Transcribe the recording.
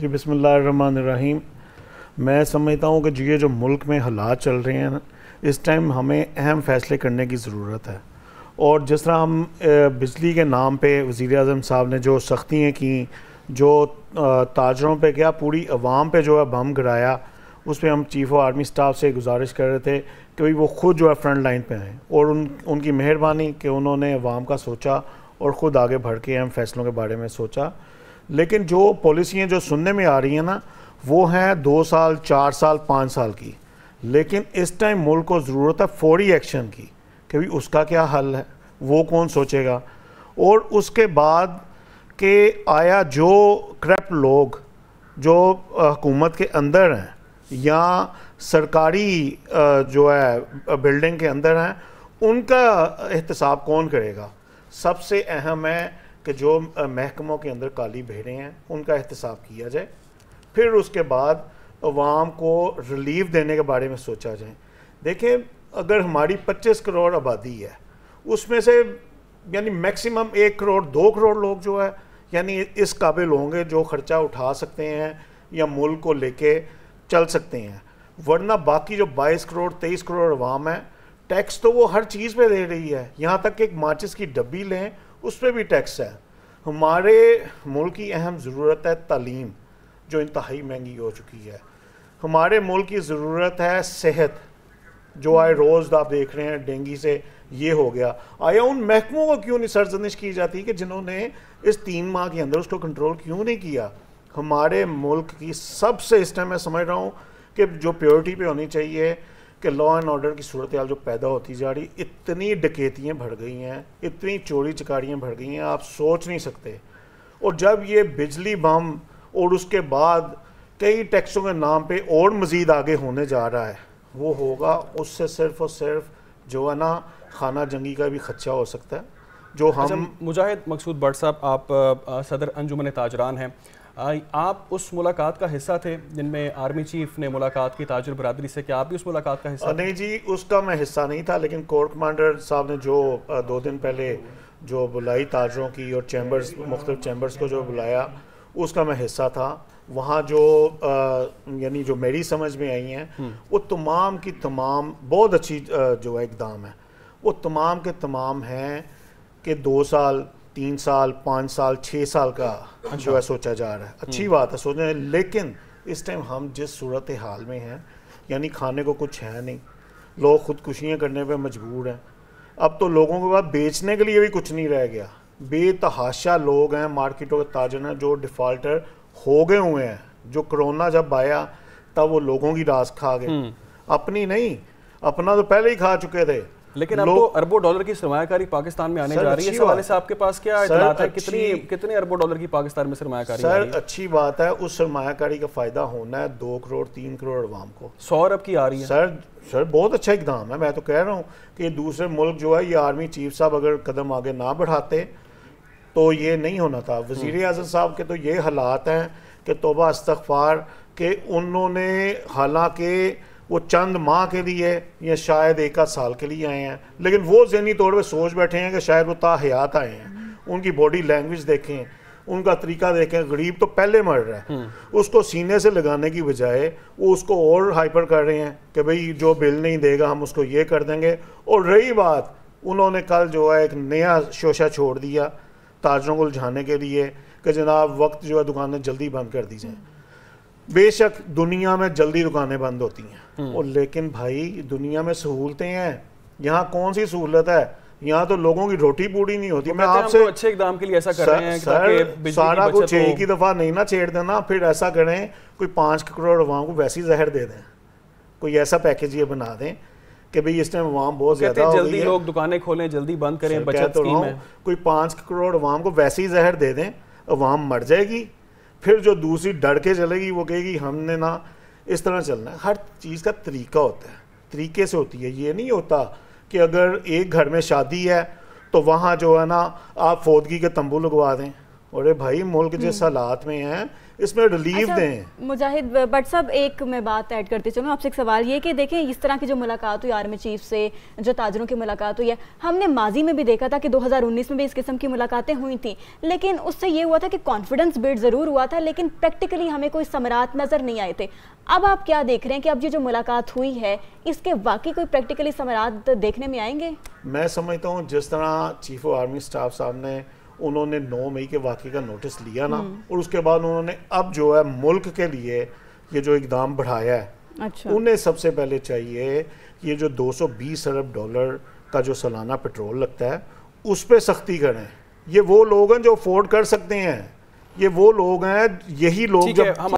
जी बिस्मिल्लाहिर्रहमानिर्रहीम। मैं समझता हूँ कि ये जो मुल्क में हालात चल रहे हैं ना, इस टाइम हमें अहम फ़ैसले करने की ज़रूरत है। और जिस तरह हम बिजली के नाम पे वज़ीर आज़म साहब ने जो सख्तियाँ की, जो ताजरों पे क्या पूरी अवाम पे जो है बम गिराया, उस पर हम चीफ़ ऑफ आर्मी स्टाफ से गुजारिश कर रहे थे कि भाई वो ख़ुद जो है फ्रंट लाइन पे आएँ। और उनकी मेहरबानी कि उन्होंने अवाम का सोचा और ख़ुद आगे बढ़ के अहम फ़ैसलों के बारे में सोचा। लेकिन जो पॉलिसियाँ जो सुनने में आ रही हैं ना, वो हैं 2 साल, 4 साल, 5 साल की। लेकिन इस टाइम मुल्क को ज़रूरत है फौरी एक्शन की कि भाई उसका क्या हल है, वो कौन सोचेगा। और उसके बाद कि आया जो करप्ट लोग जो हुकूमत के अंदर हैं या सरकारी जो है बिल्डिंग के अंदर हैं, उनका एहतसाब कौन करेगा। सबसे अहम है कि जो महकमों के अंदर काली भेड़ें हैं उनका एहतसाब किया जाए, फिर उसके बाद अवाम को रिलीफ देने के बारे में सोचा जाए। देखें, अगर हमारी 25 करोड़ आबादी है, उसमें से यानी मैक्सिमम 1 करोड़ 2 करोड़ लोग जो है यानी इस काबिल होंगे जो ख़र्चा उठा सकते हैं या मुल्क को लेके चल सकते हैं। वरना बाकी जो 22 करोड़ 23 करोड़ अवाम है, टैक्स तो वो हर चीज़ पे दे रही है। यहाँ तक कि एक माचिस की डब्बी लें उस पर भी टैक्स है। हमारे मुल्क की अहम ज़रूरत है तालीम, जो इंतहाई महंगी हो चुकी है। हमारे मुल्क की ज़रूरत है सेहत, जो आए रोज़ आप देख रहे हैं डेंगू से ये हो गया। आया उन महकमों को क्यों नहीं सरजनिश की जाती कि जिन्होंने इस 3 माह के अंदर उसको कंट्रोल क्यों नहीं किया। हमारे मुल्क की सबसे इस टाइम मैं समझ रहा हूँ कि जो प्योरिटी पे होनी चाहिए कि लॉ एंड ऑर्डर की सूरत हाल जो पैदा होती जा रही, इतनी डकैतियाँ बढ़ गई हैं, इतनी चोरी चकारियाँ बढ़ गई हैं, आप सोच नहीं सकते। और जब ये बिजली बम और उसके बाद कई टैक्सों के नाम पे और मज़ीद आगे होने जा रहा है, वो होगा उससे सिर्फ़ और सिर्फ जो है ना खाना जंगी का भी खदशा हो सकता है। जो हम अच्छा, मुजाहिद मकसूद भट्ट साहब, आप सदर अंजुमन ताजरान हैं, आप उस मुलाकात का हिस्सा थे जिनमें आर्मी चीफ ने मुलाकात की ताजर बरादरी से, क्या आप भी उस मुलाकात का हिस्सा? नहीं जी, उसका मैं हिस्सा नहीं था, लेकिन कोर कमांडर साहब ने जो 2 दिन पहले जो बुलाई ताजरों की और चैम्बर्स मुख्तलिफ चैम्बर्स को जो बुलाया, उसका मैं हिस्सा था। वहाँ जो यानी जो मेरी समझ में आई हैं वो तमाम की तमाम बहुत अच्छी जो है इकदाम है। वो तमाम के तमाम हैं कि 2 साल 3 साल 5 साल 6 साल का जो है सोचा जा रहा है। अच्छी बात है सोचना है, लेकिन इस टाइम हम जिस सूरत हाल में हैं, यानी खाने को कुछ है नहीं, लोग ख़ुदकुशियाँ करने पे मजबूर हैं। अब तो लोगों के पास बेचने के लिए भी कुछ नहीं रह गया। बेतहाशा लोग हैं, मार्केटों के ताजर हैं जो डिफ़ाल्टर हो गए हुए हैं। जो कोरोना जब आया तब वो लोगों की रास खा गए, अपनी नहीं, अपना तो पहले ही खा चुके थे। लेकिन अब तो अरबों डॉलर की सरमायाकारी पाकिस्तान में आने जा रही है। इस हवाले से आपके पास क्या इत्तलात है? कितने अरबों डॉलर की पाकिस्तान में सरमायाकारी? सर अच्छी बात है, उस सरमायाकारी का फ़ायदा होना है 2 करोड़ 3 करोड़ अवाम को। 100 अरब की आ रही है। सर बहुत अच्छा इकदाम है। मैं तो कह रहा हूँ कि दूसरे मुल्क जो है, ये आर्मी चीफ साहब अगर कदम आगे ना बढ़ाते तो ये नहीं होना था। वज़ीर आज़म साहब के तो ये हालात हैं कि तौबा इस्तग़फ़ार कि उन्होंने, हालांकि वो चंद माह के लिए या शायद 1 आध साल के लिए आए हैं, लेकिन वो ज़हनी तौर पे सोच बैठे हैं कि शायद वो ताहयात आए हैं। उनकी बॉडी लैंग्वेज देखें, उनका तरीका देखें। गरीब तो पहले मर रहा है, उसको सीने से लगाने की बजाय वो उसको और हाइपर कर रहे हैं कि भाई जो बिल नहीं देगा हम उसको ये कर देंगे। और रही बात, उन्होंने कल जो है एक नया शोशा छोड़ दिया ताजरों को उलझाने के लिए कि जनाब वक्त जो है दुकानें जल्दी बंद कर दी जाएँ। बेशक दुनिया में जल्दी दुकानें बंद होती हैं, और लेकिन भाई दुनिया में सहूलतें हैं, यहाँ कौन सी सहूलत है? यहाँ तो लोगों की रोटी पूरी नहीं होती। मैं आपसे अच्छे इकदाम के लिए ऐसा कर रहे हैं सर, सारा कुछ एक ही दफ़ा नहीं ना छेड़ देना। फिर ऐसा करें, कोई 5 करोड़ अवाम को वैसी जहर दे दें, कोई ऐसा पैकेज ये बना दें कि भाई इस टाइम अवाम बहुत ज़्यादा हो गई है, जल्दी लोग दुकानें खोलें, जल्दी बंद करें, बचत स्कीम है। कोई 5 करोड़ अवाम को वैसी जहर दे दें, अवाम मर जाएगी। फिर जो दूसरी डर के चलेगी वो कहेगी हमने ना इस तरह चलना है। हर चीज़ का तरीका होता है, तरीके से होती है। ये नहीं होता कि अगर एक घर में शादी है तो वहाँ जो है ना आप फौदगी के तंबू लगवा दें। अरे भाई, मुल्क जिस हालात में हैं, इसमें रिलीफ दें। मुजाहिद बट साहब, एक मैं बात ऐड करती चलूँ आपसे, एक सवाल ये कि देखें इस तरह की जो मुलाकात हुई आर्मी चीफ से, जो ताजरों की मुलाकात हुई है, हमने माजी में भी देखा था कि 2019 में भी इस किस्म की मुलाकातें हुई थी, लेकिन उससे ये हुआ था कि कॉन्फिडेंस बिल्ड ज़रूर हुआ था, लेकिन प्रैक्टिकली हमें कोई समरात नज़र नहीं आए थे। अब आप क्या देख रहे हैं कि अब ये जो मुलाकात हुई है इसके वाकई कोई प्रैक्टिकली समरात देखने में आएंगे? मैं समझता हूँ जिस तरह चीफ ऑफ आर्मी स्टाफ साहब ने उन्होंने 9 मई के वाक़े का नोटिस लिया ना, और उसके बाद उन्होंने अब जो है मुल्क के लिए ये जो इकदाम बढ़ाया है, अच्छा। उन्हें सबसे पहले चाहिए ये जो 220 अरब डॉलर का जो सालाना पेट्रोल लगता है उस पर सख्ती करें। ये वो लोग हैं जो अफोर्ड कर सकते हैं, ये वो लोग हैं, यही लोग जब